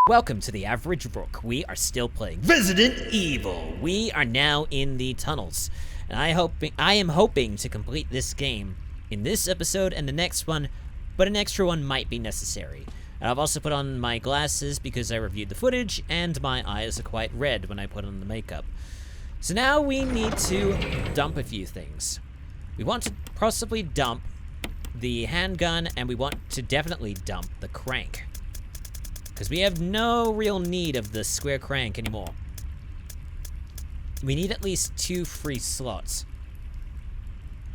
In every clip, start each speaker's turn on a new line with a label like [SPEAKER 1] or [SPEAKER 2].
[SPEAKER 1] Welcome to the Average Rook. We are still playing Resident Evil. We are now in the tunnels, and I am hoping to complete this game in this episode and the next one, but an extra one might be necessary. And I've also put on my glasses because I reviewed the footage, and my eyes are quite red when I put on the makeup. So now we need to dump a few things. We want to possibly dump the handgun, and we want to definitely dump the crank, because we have no real need of the square crank anymore. We need at least 2 free slots.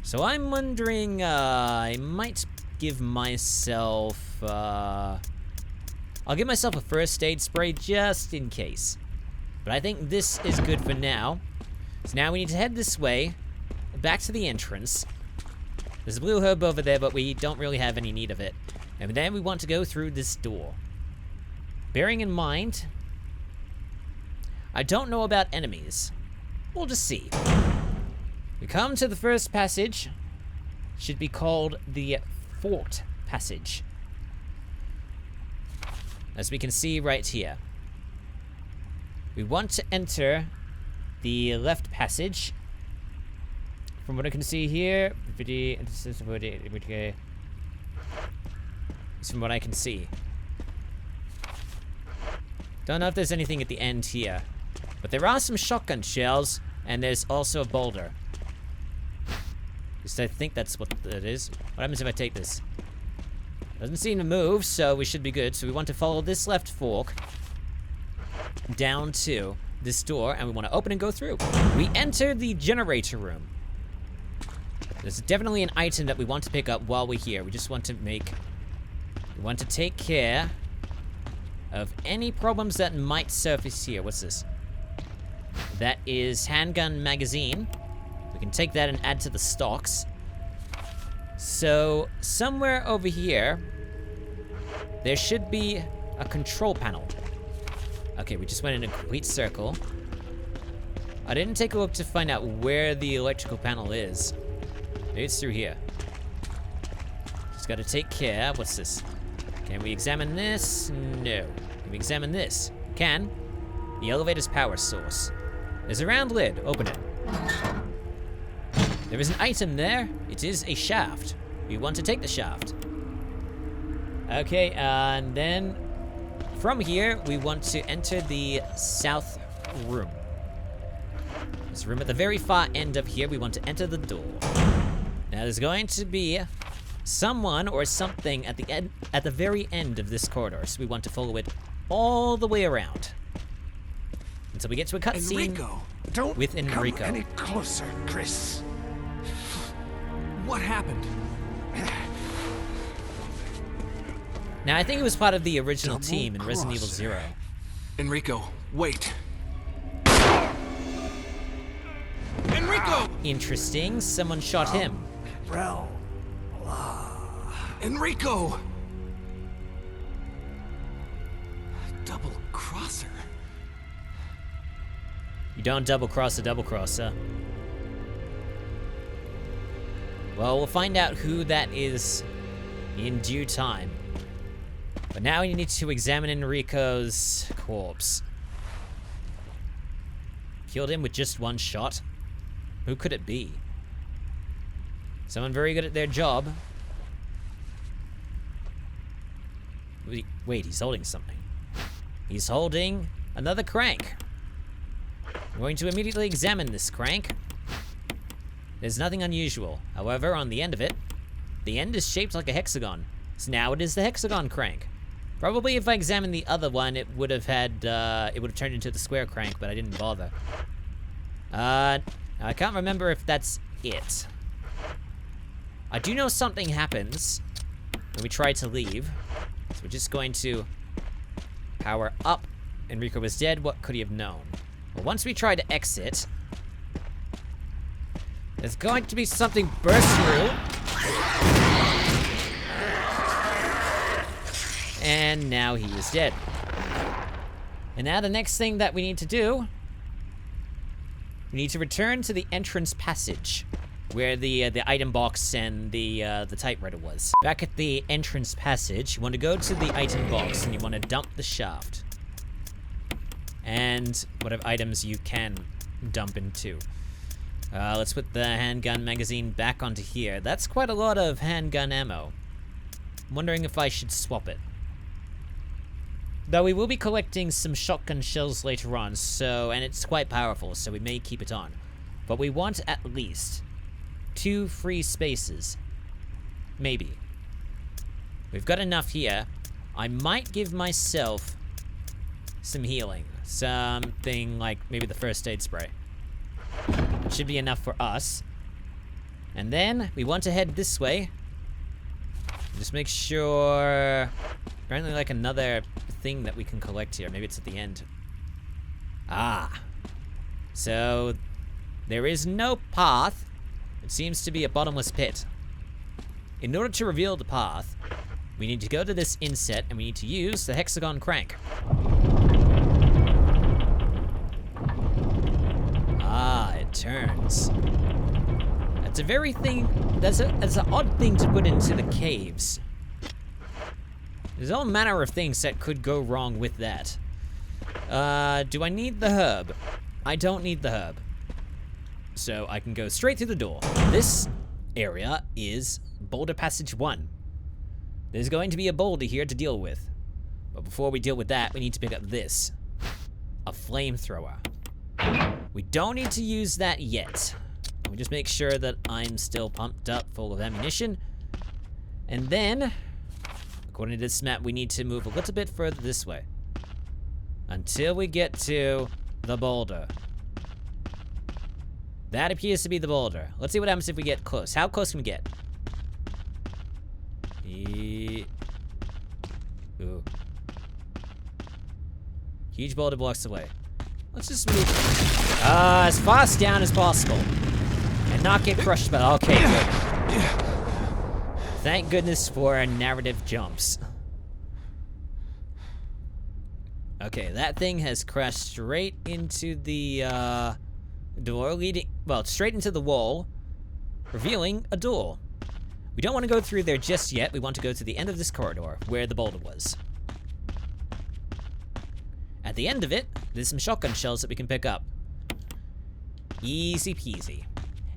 [SPEAKER 1] So I'm wondering, I might give myself, I'll give myself a first aid spray just in case. But I think this is good for now. So now we need to head this way, back to the entrance. There's a blue herb over there, but we don't really have any need of it. And then we want to go through this door. Bearing in mind, I don't know about enemies. We'll just see. We come to the first passage. Should be called the Fort Passage, as we can see right here. We want to enter the left passage. From what I can see here, it's from what I can see. Don't know if there's anything at the end here, but there are some shotgun shells, and there's also a boulder. At least I think that's what it is. What happens if I take this? Doesn't seem to move, so we should be good. So we want to follow this left fork down to this door, and we want to open and go through. We enter the generator room. There's definitely an item that we want to pick up while we're here. We just want to take care of any problems that might surface here. What's this? That is handgun magazine. We can take that and add to the stocks. So somewhere over here, there should be a control panel. Okay, we just went in a complete circle. I didn't take a look to find out where the electrical panel is. Maybe it's through here. Just gotta take care. What's this? Can we examine this? No. Can we examine this? We can. The elevator's power source. There's a round lid. Open it. There is an item there. It is a shaft. We want to take the shaft. Okay, and then from here, we want to enter the south room. This room at the very far end of here. We want to enter the door. Now, there's going to be someone or something at the very end of this corridor, so we want to follow it all the way around until we get to a cutscene with Enrico.
[SPEAKER 2] Come any closer, Chris.
[SPEAKER 3] What happened?
[SPEAKER 1] Now, I think it was part of the original team in Resident Evil 0.
[SPEAKER 3] Enrico, wait. Enrico!
[SPEAKER 1] Interesting. Someone shot him.
[SPEAKER 3] Enrico! Double crosser.
[SPEAKER 1] You don't double cross a double crosser. Well, we'll find out who that is in due time. But now we need to examine Enrico's corpse. Killed him with just one shot? Who could it be? Someone very good at their job. Wait, he's holding something. He's holding another crank. I'm going to immediately examine this crank. There's nothing unusual. However, on the end of it, the end is shaped like a hexagon. So now it is the hexagon crank. Probably if I examined the other one, it would have turned into the square crank, but I didn't bother. I can't remember if that's it. I do know something happens when we try to leave. So we're just going to power up. Enrico was dead. What could he have known? Well, once we try to exit, there's going to be something burst through. And now he is dead. And now the next thing that we need to do, we need to return to the entrance passage, where the item box and the typewriter was. Back at the entrance passage, you want to go to the item box and you want to dump the shaft. and whatever items you can dump into. Let's put the handgun magazine back onto here. That's quite a lot of handgun ammo. I'm wondering if I should swap it. Though we will be collecting some shotgun shells later on, and it's quite powerful, so we may keep it on. But we want at least 2 free spaces. Maybe. We've got enough here. I might give myself some healing. Something like maybe the first aid spray. It should be enough for us. And then we want to head this way. Just make sure... Apparently like another thing that we can collect here. Maybe it's at the end. Ah. So, there is no path. It seems to be a bottomless pit. In order to reveal the path, we need to go to this inset and we need to use the hexagon crank. Ah, it turns. That's a very thing. That's an odd thing to put into the caves. There's all manner of things that could go wrong with that. Do I need the herb? I don't need the herb. So I can go straight through the door. This area is Boulder Passage 1. There's going to be a boulder here to deal with. But before we deal with that, we need to pick up this. A flamethrower. We don't need to use that yet. Let me just make sure that I'm still pumped up, full of ammunition. And then, according to this map, we need to move a little bit further this way. Until we get to the boulder. That appears to be the boulder. Let's see what happens if we get close. How close can we get? Ooh. Huge boulder blocks away. Let's just move as fast down as possible. And not get crushed by... Okay, good. Thank goodness for narrative jumps. Okay, that thing has crashed straight into the door leading... Well, straight into the wall, revealing a door. We don't want to go through there just yet. We want to go to the end of this corridor, where the boulder was. At the end of it, there's some shotgun shells that we can pick up. Easy peasy.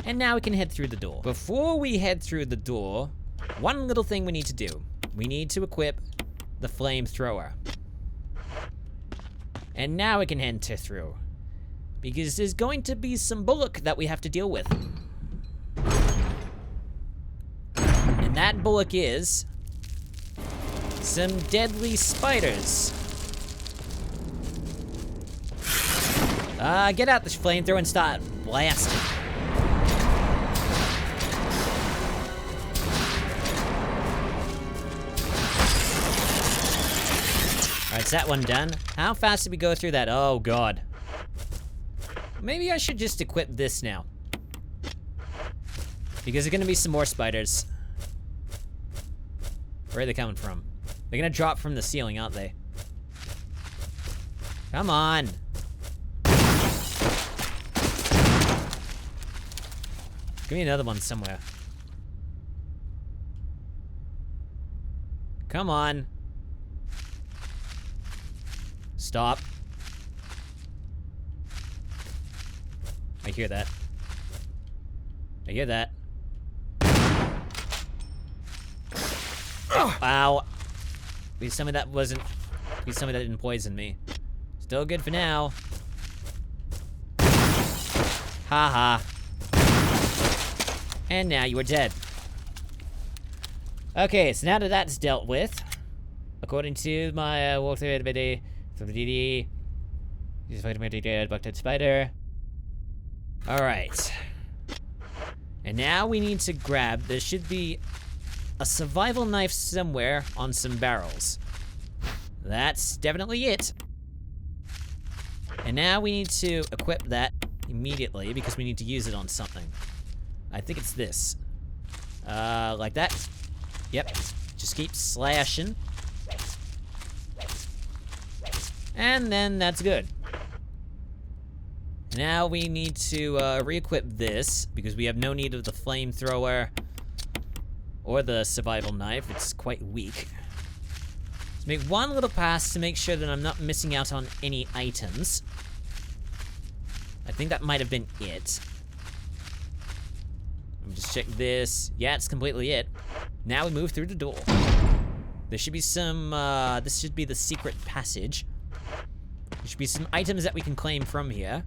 [SPEAKER 1] And now we can head through the door. Before we head through the door, one little thing we need to do. We need to equip the flamethrower. And now we can enter through. Because there's going to be some bullock that we have to deal with. And that bullock is some deadly spiders. Get out the flamethrower and start blasting. Alright, is that one done? How fast did we go through that? Oh, God. Maybe I should just equip this now. Because there's gonna be some more spiders. Where are they coming from? They're gonna drop from the ceiling, aren't they? Come on. Give me another one somewhere. Come on. Stop. I hear that. I hear that. Wow. Please tell me that wasn't... Please tell me that didn't poison me. Still good for now. Haha. And now you are dead. Okay, so now that that's dealt with, according to my walkthrough video from the DD, he's fighting my dead buckhead spider. Alright. And now we need to grab, there should be a survival knife somewhere on some barrels. That's definitely it. And now we need to equip that immediately because we need to use it on something. I think it's this. Like that. Yep. Just keep slashing. And then that's good. Now we need to re-equip this because we have no need of the flamethrower or the survival knife. It's quite weak. Let's make one little pass to make sure that I'm not missing out on any items. I think that might have been it. Let me just check this. Yeah, it's completely it. Now we move through the door. There should be some, this should be the secret passage. There should be some items that we can claim from here.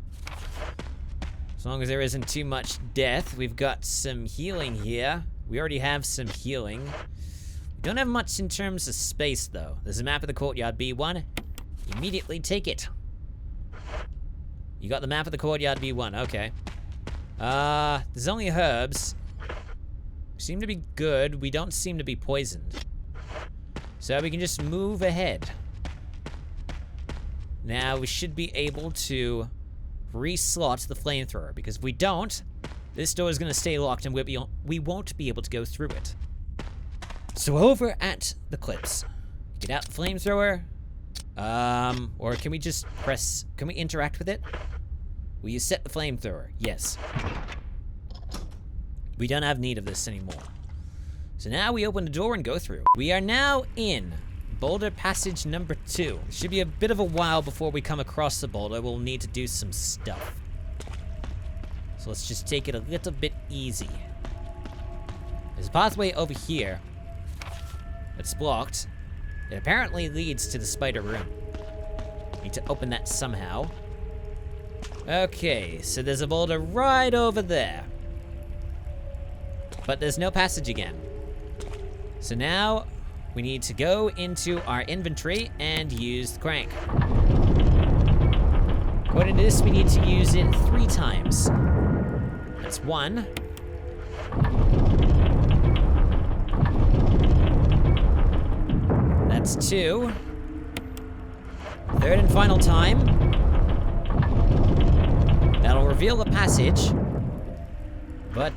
[SPEAKER 1] As long as there isn't too much death. We've got some healing here. We already have some healing. We don't have much in terms of space, though. There's a map of the courtyard B1. Immediately take it. You got the map of the courtyard B1, okay. There's only herbs. Seem to be good. We don't seem to be poisoned. So we can just move ahead. Now we should be able to re-slot the flamethrower, because if we don't, this door is going to stay locked and we won't be able to go through it. So over at the clips, get out the flamethrower, or can we just press, can we interact with it? Will you set the flamethrower? Yes. We don't have need of this anymore. So now we open the door and go through. We are now in Boulder Passage number 2. It should be a bit of a while before we come across the boulder. We'll need to do some stuff. So let's just take it a little bit easy. There's a pathway over here. It's blocked. It apparently leads to the spider room. Need to open that somehow. Okay, so there's a boulder right over there. But there's no passage again. So now we need to go into our inventory and use the crank. According to this, we need to use it 3 times. That's 1. That's 2. 3rd and final time. That'll reveal the passage. But,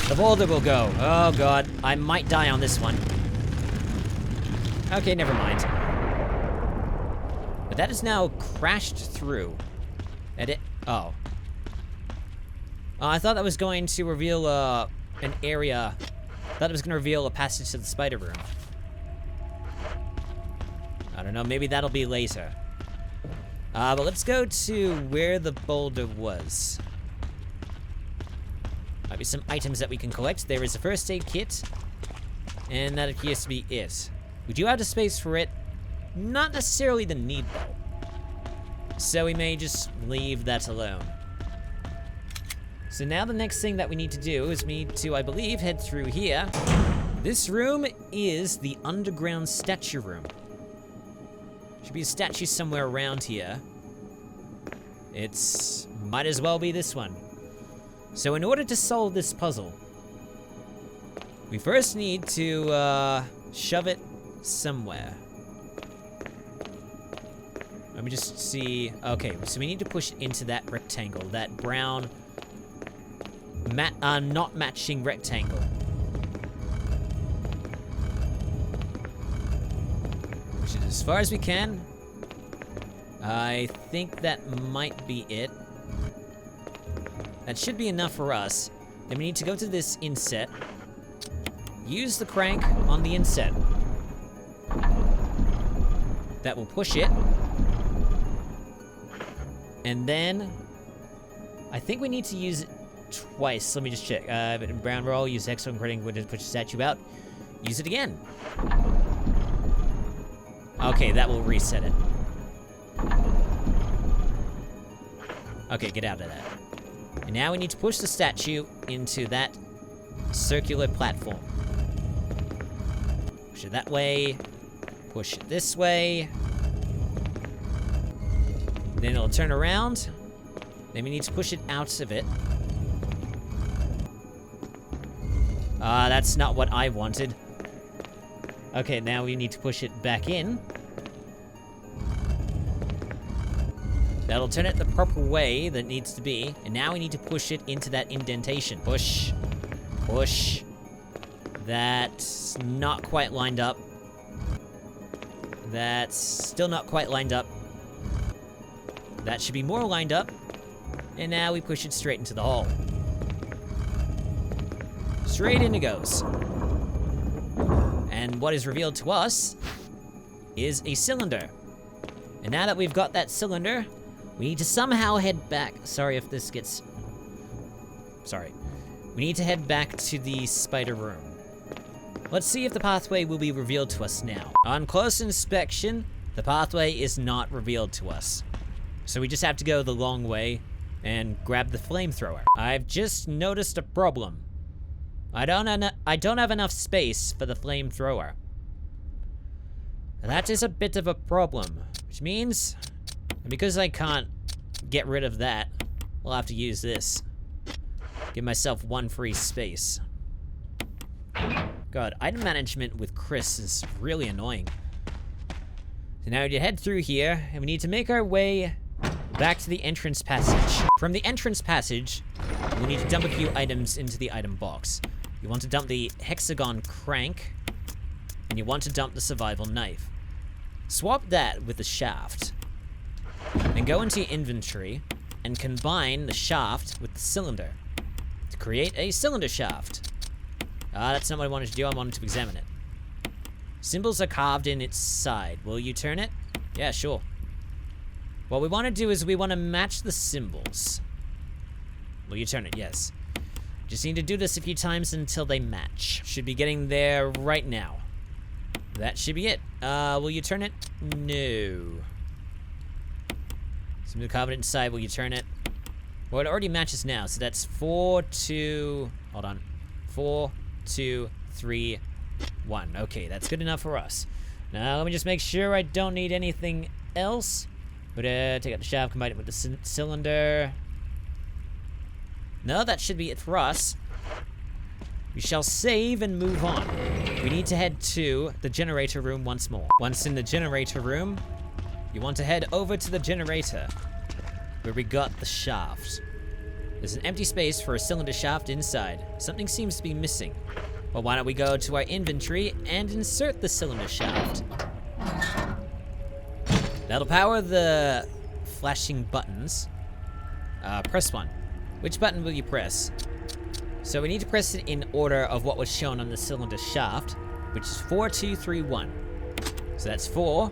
[SPEAKER 1] the boulder will go. Oh god, I might die on this one. Okay, never mind. But that is now crashed through. Edit. Oh. I thought that was going to reveal, an area. I thought it was going to reveal a passage to the spider room. I don't know, maybe that'll be later. But let's go to where the boulder was. Might be some items that we can collect. There is a first aid kit, and that appears to be it. We do have the space for it. Not necessarily the need, though. So we may just leave that alone. So now the next thing that we need to do is we need to, I believe, head through here. This room is the underground statue room. Should be a statue somewhere around here. It's might as well be this one. So in order to solve this puzzle, we first need to shove it somewhere. Let me just see. Okay, so we need to push it into that rectangle, that brown, not matching rectangle. Push it as far as we can. I think that might be it. That should be enough for us. Then we need to go to this inset. Use the crank on the inset. That will push it. And then I think we need to use it twice. Let me just check. Brown roll, use X on crank to push the statue out. Use it again. Okay, that will reset it. Okay, get out of that. And now we need to push the statue into that circular platform. Push it that way. Push it this way. Then it'll turn around. Then we need to push it out of it. That's not what I wanted. Okay, now we need to push it back in. That'll turn it the proper way that it needs to be. And now we need to push it into that indentation. Push. Push. That's not quite lined up. That's still not quite lined up. That should be more lined up. And now we push it straight into the hole. Straight in it goes. And what is revealed to us is a cylinder. And now that we've got that cylinder, we need to somehow head back. Sorry if this gets... Sorry. We need to head back to the spider room. Let's see if the pathway will be revealed to us now. On close inspection, the pathway is not revealed to us. So we just have to go the long way and grab the flamethrower. I've just noticed a problem. I don't have enough space for the flamethrower. That is a bit of a problem, which means, because I can't get rid of that, we'll have to use this. Give myself one free space. God, item management with Chris is really annoying. So now you head through here, and we need to make our way back to the entrance passage. From the entrance passage, we need to dump a few items into the item box. You want to dump the hexagon crank, and you want to dump the survival knife. Swap that with the shaft. Then go into your inventory and combine the shaft with the cylinder to create a cylinder shaft. That's not what I wanted to do. I wanted to examine it. Symbols are carved in its side. Will you turn it? Yeah, sure. What we want to do is we want to match the symbols. Will you turn it? Yes. Just need to do this a few times until they match. Should be getting there right now. That should be it. Will you turn it? No. Symbol carved inside. Will you turn it? Well, it already matches now, so that's 4, 2... Hold on. 4, 2, 3, 1. Okay, that's good enough for us. Now, let me just make sure I don't need anything else. But take out the shaft, combine it with the cylinder. No, that should be it for us. We shall save and move on. We need to head to the generator room once more. Once in the generator room, you want to head over to the generator, where we got the shaft. There's an empty space for a cylinder shaft inside. Something seems to be missing. Well, why don't we go to our inventory and insert the cylinder shaft. That'll power the flashing buttons. Press one. Which button will you press? So we need to press it in order of what was shown on the cylinder shaft, which is 4, 2, 3, 1. So that's 4,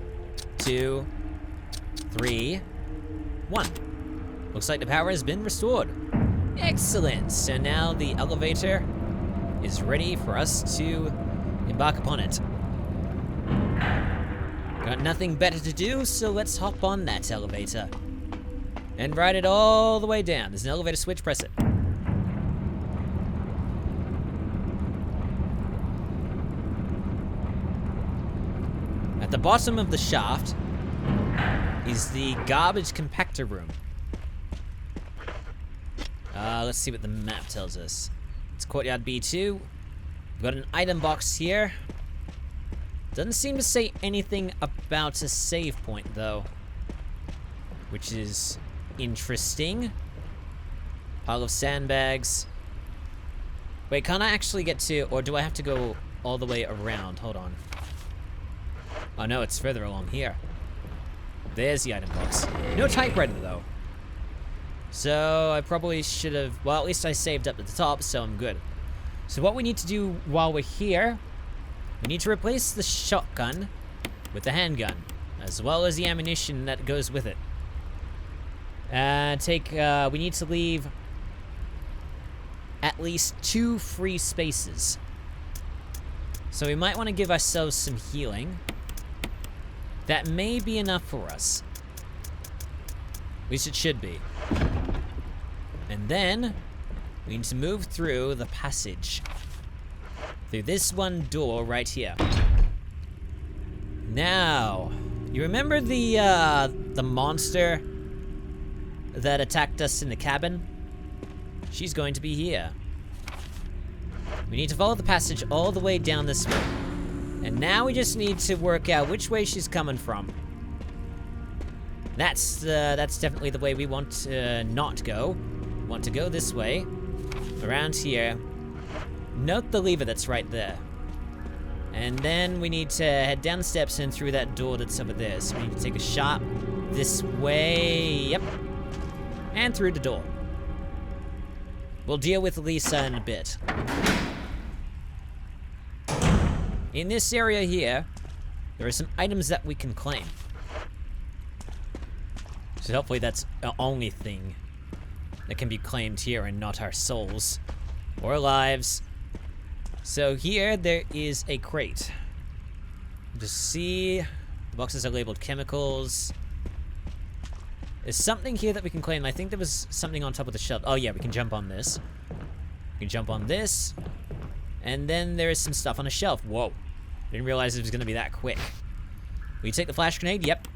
[SPEAKER 1] 2, 3, 1. Looks like the power has been restored. Excellent. So now the elevator is ready for us to embark upon it. Got nothing better to do, so let's hop on that elevator and ride it all the way down. There's an elevator switch, press it. At the bottom of the shaft is the garbage compactor room. Let's see what the map tells us. It's Courtyard B2. We've got an item box here. Doesn't seem to say anything about a save point, though, which is interesting. Pile of sandbags. Wait, can't I actually get to, or do I have to go all the way around? Hold on. Oh no, it's further along here. There's the item box. No typewriter, though. So I probably should have, well, at least I saved up at the top, so I'm good. So what we need to do while we're here, we need to replace the shotgun with the handgun, as well as the ammunition that goes with it. We need to leave at least 2 free spaces. So we might want to give ourselves some healing. That may be enough for us. At least it should be. And then we need to move through the passage. Through this one door right here. Now, you remember the monster that attacked us in the cabin? She's going to be here. We need to follow the passage all the way down this way. And now we just need to work out which way she's coming from. That's definitely the way we want to not go. We want to go this way, around here. Note the lever that's right there. And then we need to head down the steps and through that door that's over there. So we need to take a shot this way, yep. And through the door. We'll deal with Lisa in a bit. In this area here, there are some items that we can claim. So hopefully that's the only thing that can be claimed here and not our souls or lives. So here there is a crate. Just see, the boxes are labeled chemicals. There's something here that we can claim. I think there was something on top of the shelf. Oh yeah, we can jump on this. We can jump on this. And then there is some stuff on a shelf. Whoa. Didn't realize it was gonna be that quick. We take the flash grenade, yep.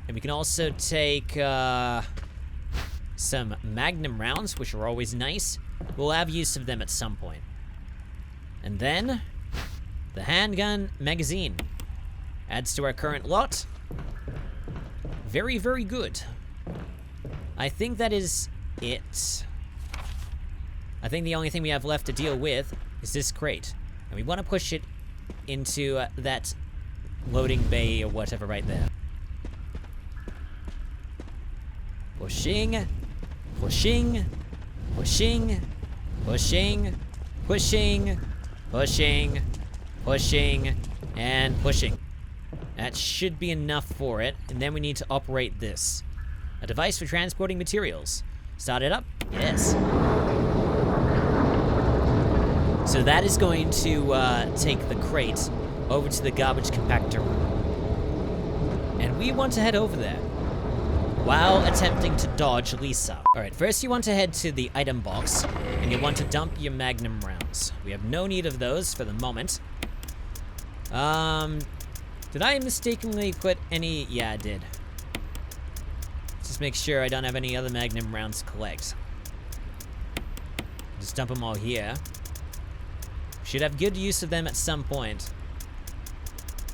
[SPEAKER 1] And we can also take some magnum rounds, which are always nice. We'll have use of them at some point. And then, the handgun magazine. Adds to our current lot. Very, very good. I think that is it. I think the only thing we have left to deal with is this crate. And we want to push it into that loading bay or whatever right there. Pushing, pushing, pushing, pushing, pushing, pushing, pushing, and pushing. That should be enough for it, and then we need to operate this. A device for transporting materials. Start it up? Yes. So that is going to take the crate over to the garbage compactor room. And we want to head over there while attempting to dodge Lisa. Alright, first you want to head to the item box, and you want to dump your magnum rounds. We have no need of those for the moment. Did I mistakenly put any? Yeah, I did. Just make sure I don't have any other magnum rounds to collect. Just dump them all here. Should have good use of them at some point.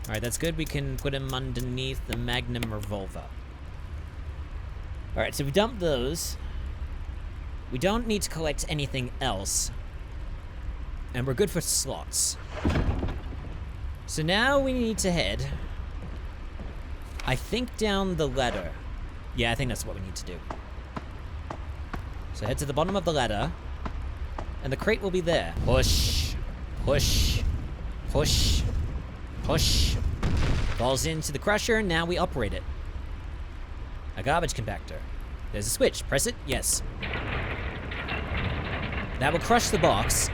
[SPEAKER 1] Alright, that's good. We can put them underneath the magnum revolver. Alright, so we dump those. We don't need to collect anything else. And we're good for slots. So now we need to head, I think, down the ladder. Yeah, I think that's what we need to do. So head to the bottom of the ladder, and the crate will be there. Push, push, push, push. Falls into the crusher, and now we operate it. A garbage compactor. There's a switch. Press it. Yes. That will crush the box.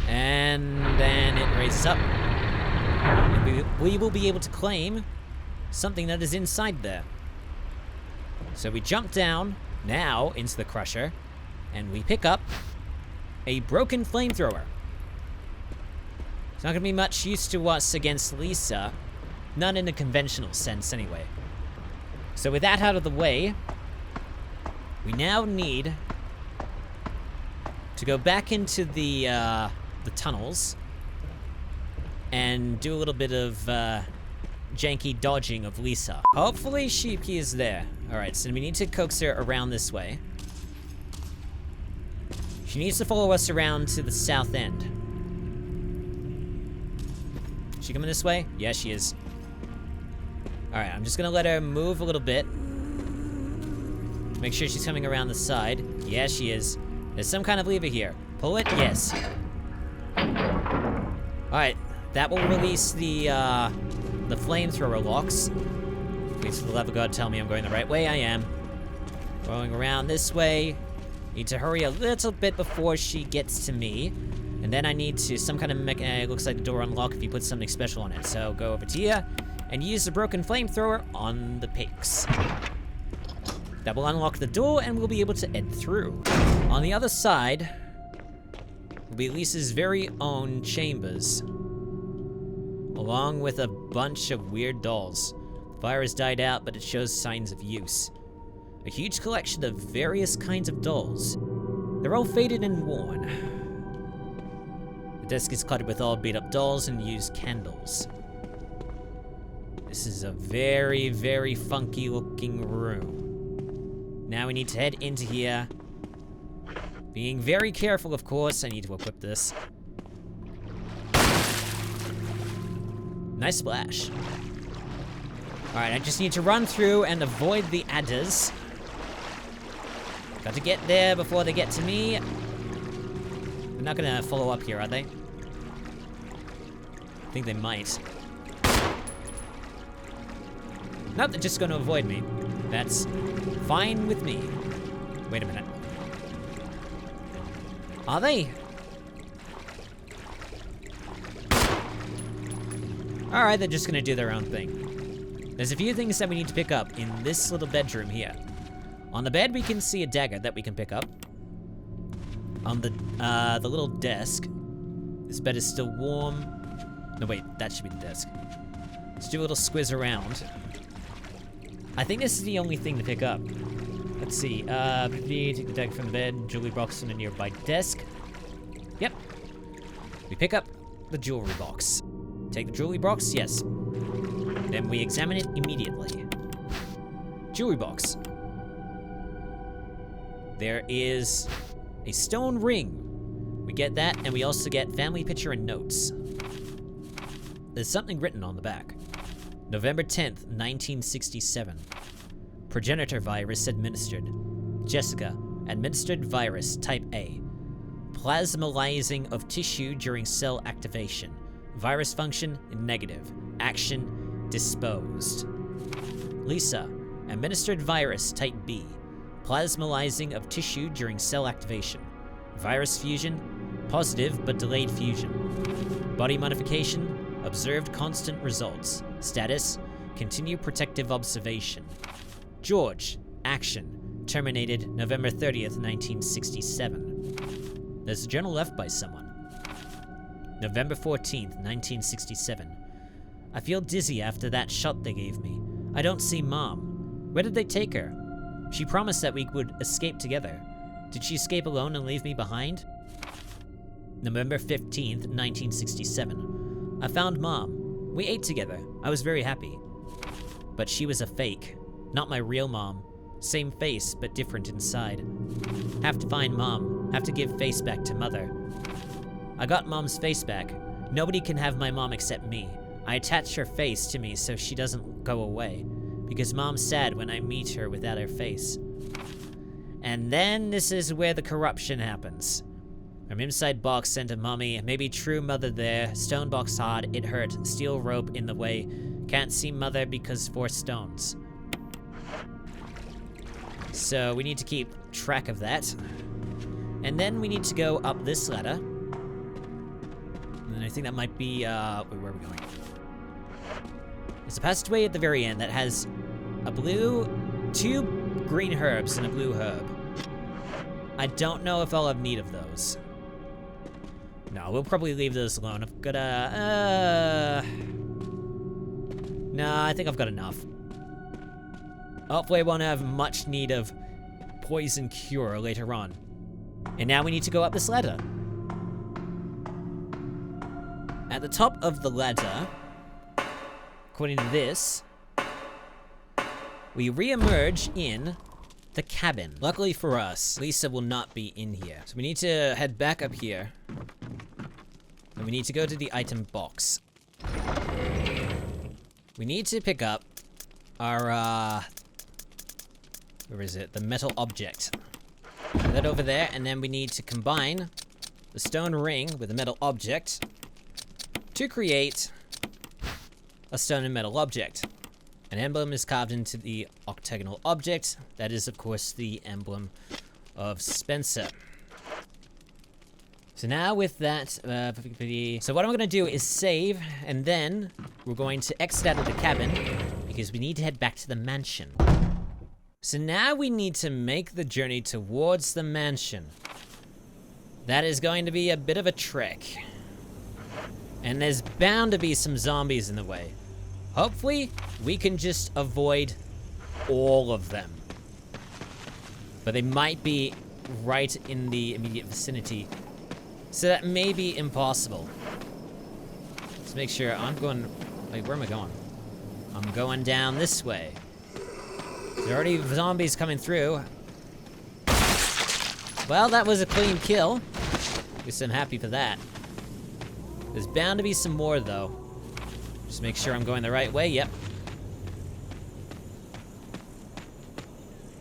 [SPEAKER 1] And then it raises up. And we will be able to claim something that is inside there. So we jump down now into the crusher, and we pick up a broken flamethrower. It's not going to be much use to us against Lisa. Not in a conventional sense, anyway. So with that out of the way, we now need to go back into the tunnels and do a little bit of janky dodging of Lisa. Hopefully she is there. Alright, so we need to coax her around this way. She needs to follow us around to the south end. Is she coming this way? Yeah, she is. Alright, I'm just gonna let her move a little bit. Make sure she's coming around the side. Yeah, she is. There's some kind of lever here. Pull it? Yes. Alright, that will release the flamethrower locks. Please, for the love of God, tell me I'm going the right way. I am. Going around this way. Need to hurry a little bit before she gets to me. And then I need to, some kind of it looks like the door unlock if you put something special on it. So go over to here and use the broken flamethrower on the pigs. That will unlock the door and we'll be able to head through. On the other side will be Lisa's very own chambers, along with a bunch of weird dolls. The fire has died out, but it shows signs of use. A huge collection of various kinds of dolls. They're all faded and worn. The desk is cluttered with all beat up dolls and used candles. This is a very, very funky looking room. Now we need to head into here. Being very careful, of course. I need to equip this. Nice splash. Alright, I just need to run through and avoid the adders. Got to get there before they get to me. They're not gonna follow up here, are they? I think they might. Nope, they're just gonna avoid me. That's fine with me. Wait a minute. Are they? Alright, they're just gonna do their own thing. There's a few things that we need to pick up in this little bedroom here. On the bed, we can see a dagger that we can pick up. On the little desk, this bed is still warm. No, wait, that should be the desk. Let's do a little squiz around. I think this is the only thing to pick up. Let's see, take the dagger from the bed, jewelry box on a nearby desk. Yep. We pick up the jewelry box. Take the jewelry box, yes. Then we examine it immediately. Jewelry box. There is a stone ring. We get that, and we also get family picture and notes. There's something written on the back. November 10th, 1967. Progenitor virus administered. Jessica, administered virus type A. Plasmalizing of tissue during cell activation. Virus function, negative. Action, disposed. Lisa, administered virus type B. Plasmalizing of tissue during cell activation. Virus fusion, positive but delayed fusion. Body modification, observed constant results. Status, continue protective observation. George, action, terminated November 30th, 1967. There's a journal left by someone. November 14th, 1967. I feel dizzy after that shot they gave me. I don't see Mom. Where did they take her? She promised that we would escape together. Did she escape alone and leave me behind? November 15th, 1967. I found Mom. We ate together. I was very happy. But she was a fake. Not my real mom. Same face, but different inside. Have to find Mom. Have to give face back to Mother. I got Mom's face back. Nobody can have my mom except me. I attached her face to me so she doesn't go away. Because Mom's sad when I meet her without her face. And then this is where the corruption happens. From inside box sent to Mommy, maybe true Mother there. Stone box hard, it hurt. Steel rope in the way. Can't see Mother because 4 stones. So we need to keep track of that. And then we need to go up this ladder. And I think that might be, where are we going? There's a passageway at the very end that has a blue, 2 green herbs and a blue herb. I don't know if I'll have need of those. No, we'll probably leave those alone. I've got Nah, I think I've got enough. Hopefully I won't have much need of poison cure later on. And now we need to go up this ladder. At the top of the ladder, according to this, we re-emerge in the cabin. Luckily for us, Lisa will not be in here. So we need to head back up here. And we need to go to the item box. We need to pick up our, where is it? The metal object. Put that over there, and then we need to combine the stone ring with the metal object to create a stone and metal object. An emblem is carved into the octagonal object. That is, of course, the emblem of Spencer. So now with that, so what I'm gonna do is save, and then we're going to exit out of the cabin because we need to head back to the mansion. So now we need to make the journey towards the mansion. That is going to be a bit of a trek. And there's bound to be some zombies in the way. Hopefully, we can just avoid all of them. But they might be right in the immediate vicinity. So that may be impossible. Let's make sure I'm going... Wait, where am I going? I'm going down this way. There's already zombies coming through. Well, that was a clean kill. Guess I'm happy for that. There's bound to be some more, though. Just make sure I'm going the right way. Yep.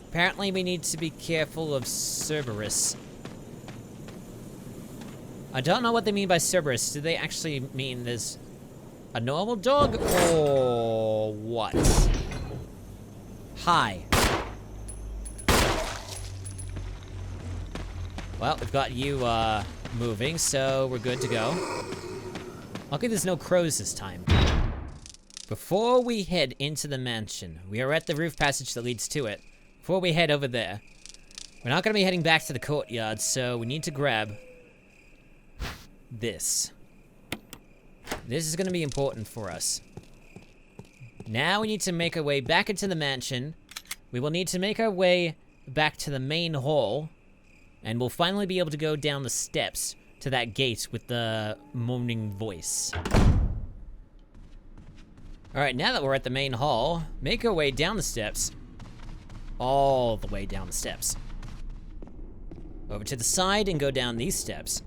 [SPEAKER 1] Apparently, we need to be careful of Cerberus. I don't know what they mean by Cerberus. Do they actually mean there's a normal dog or what? Hi. Well, we've got you moving, so we're good to go. Luckily there's no crows this time. Before we head into the mansion, we are at the roof passage that leads to it. Before we head over there, we're not gonna be heading back to the courtyard, so we need to grab this. This is gonna be important for us. Now we need to make our way back into the mansion. We will need to make our way back to the main hall, and we'll finally be able to go down the steps to that gate with the moaning voice. Alright, now that we're at the main hall, make our way down the steps. All the way down the steps. Over to the side and go down these steps.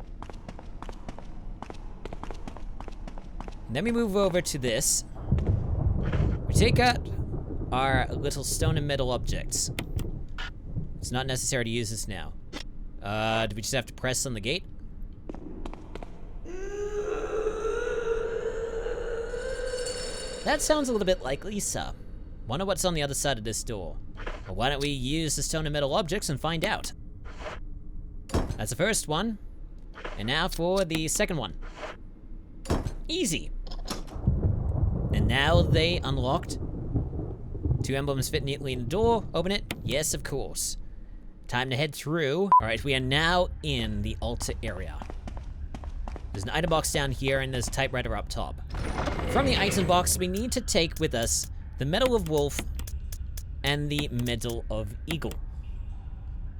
[SPEAKER 1] And then we move over to this. We take out our little stone and metal objects. It's not necessary to use this now. Do we just have to press on the gate? That sounds a little bit like Lisa. Wonder what's on the other side of this door. Well, why don't we use the stone and metal objects and find out? That's the first one. And now for the second one. Easy. And now they unlocked. 2 emblems fit neatly in the door. Open it. Yes, of course. Time to head through. All right, we are now in the altar area. There's an item box down here and there's a typewriter up top. From the item box, we need to take with us the Medal of Wolf and the Medal of Eagle.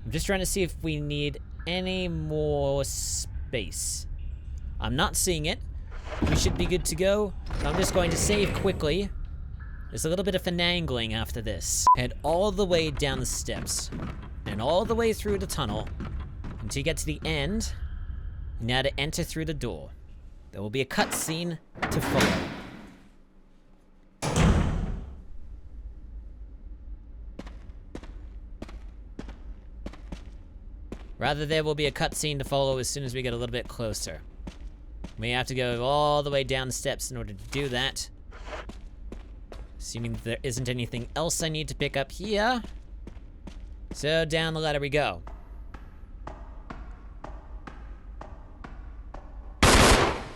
[SPEAKER 1] I'm just trying to see if we need any more space. I'm not seeing it. We should be good to go. I'm just going to save quickly. There's a little bit of finagling after this. Head all the way down the steps and all the way through the tunnel until you get to the end. Now to enter through the door. There will be a cutscene to follow. Rather, there will be a cutscene to follow as soon as we get a little bit closer. We have to go all the way down the steps in order to do that. Assuming there isn't anything else I need to pick up here. So down the ladder we go.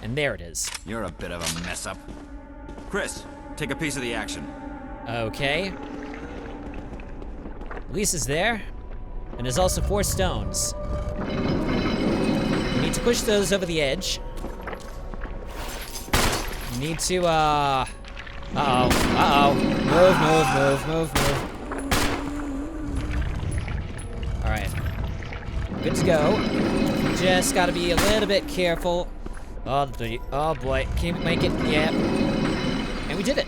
[SPEAKER 1] And there it is.
[SPEAKER 4] You're a bit of a mess up. Chris, take a piece of the action.
[SPEAKER 1] Okay. Lisa's there. And there's also 4 stones. We need to push those over the edge. We need to, Move. Alright. Good to go. Just gotta be a little bit careful. Oh boy, can we make it? Yeah. And we did it.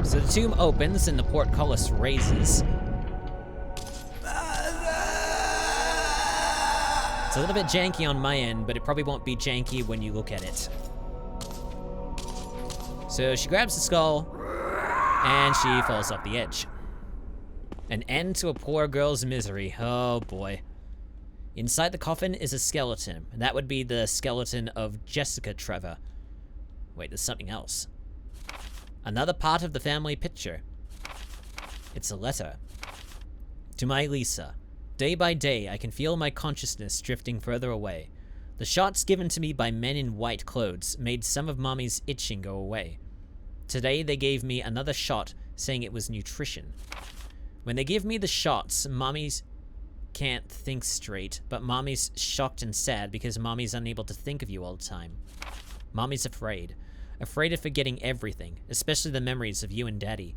[SPEAKER 1] So the tomb opens and the portcullis raises. It's a little bit janky on my end, but it probably won't be janky when you look at it. So she grabs the skull, and she falls off the edge. An end to a poor girl's misery. Oh boy. Inside the coffin is a skeleton, and that would be the skeleton of Jessica Trevor. Wait, there's something else. Another part of the family picture. It's a letter. To my Lisa. Day by day, I can feel my consciousness drifting further away. The shots given to me by men in white clothes made some of Mommy's itching go away. Today, they gave me another shot, saying it was nutrition. When they give me the shots, Mommy's can't think straight, but Mommy's shocked and sad because Mommy's unable to think of you all the time. Mommy's afraid. Afraid of forgetting everything, especially the memories of you and Daddy.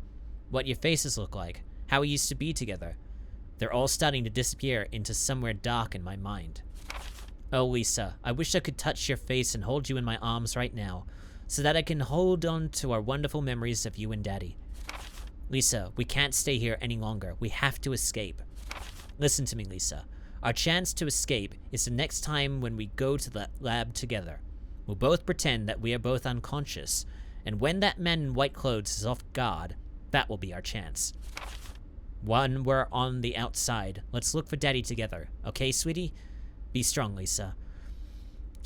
[SPEAKER 1] What your faces look like, how we used to be together. They're all starting to disappear into somewhere dark in my mind. Oh, Lisa, I wish I could touch your face and hold you in my arms right now, so that I can hold on to our wonderful memories of you and Daddy. Lisa, we can't stay here any longer. We have to escape. Listen to me, Lisa. Our chance to escape is the next time when we go to the lab together. We'll both pretend that we are both unconscious, and when that man in white clothes is off guard, that will be our chance. When we're on the outside, let's look for Daddy together. Okay, sweetie? Be strong, Lisa.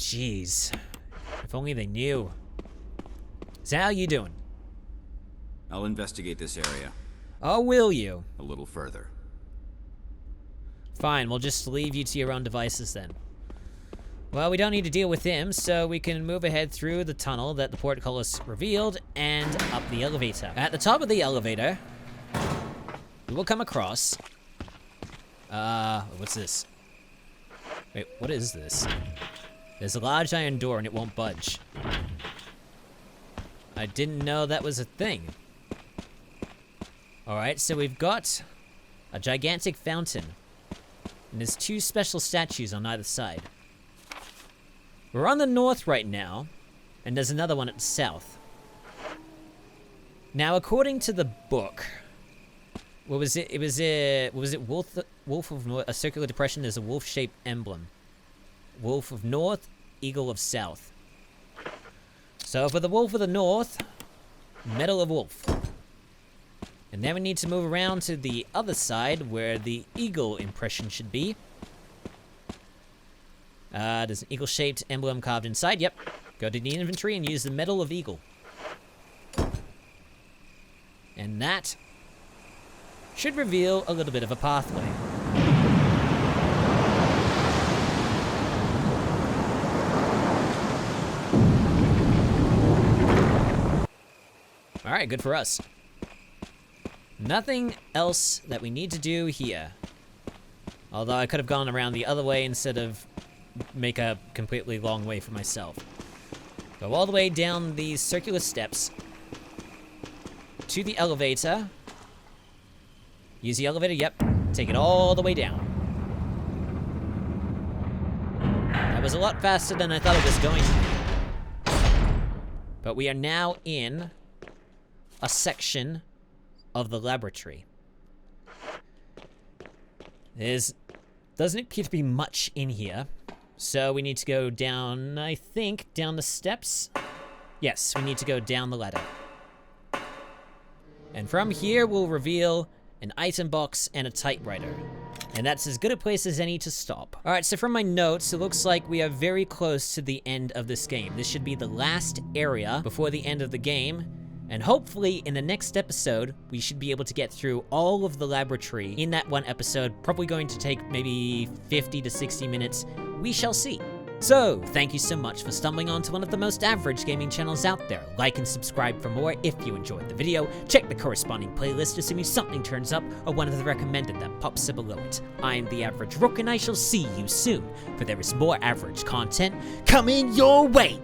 [SPEAKER 1] jeez. If only they knew. So how you doing?
[SPEAKER 4] I'll investigate this area
[SPEAKER 1] Oh, will you?
[SPEAKER 4] a little further.
[SPEAKER 1] Fine, we'll just leave you to your own devices then. Well, we don't need to deal with him, so we can move ahead through the tunnel that the portcullis revealed and up the elevator. At the top of the elevator, we will come across... what's this? Wait, what is this? There's a large iron door and it won't budge. I didn't know that was a thing. Alright, so we've got a gigantic fountain. And there's 2 special statues on either side. We're on the north right now, and there's another one at the south. Now, according to the book, what was it? Wolf of North, a circular depression is a wolf-shaped emblem. Wolf of North, Eagle of South. So for the Wolf of the North, Medal of Wolf. And then we need to move around to the other side where the eagle impression should be. There's an eagle-shaped emblem carved inside. Yep. Go to the inventory and use the Medal of Eagle. And that should reveal a little bit of a pathway. Alright, good for us. Nothing else that we need to do here. Although I could have gone around the other way instead of make a completely long way for myself. Go all the way down these circular steps to the elevator. Use the elevator, yep. Take it all the way down. That was a lot faster than I thought it was going to be. But we are now in a section of the laboratory. Doesn't appear to be much in here. So we need to go down, I think, down the steps. Yes, we need to go down the ladder. And from here, we'll reveal an item box and a typewriter. And that's as good a place as any to stop. Alright, so from my notes, it looks like we are very close to the end of this game. This should be the last area before the end of the game. And hopefully, in the next episode, we should be able to get through all of the laboratory in that one episode. Probably going to take maybe 50 to 60 minutes. We shall see. So, thank you so much for stumbling onto one of the most average gaming channels out there. Like and subscribe for more if you enjoyed the video. Check the corresponding playlist assuming something turns up or one of the recommended that pops up below it. I'm the Average Rook and I shall see you soon, for there is more average content coming your way.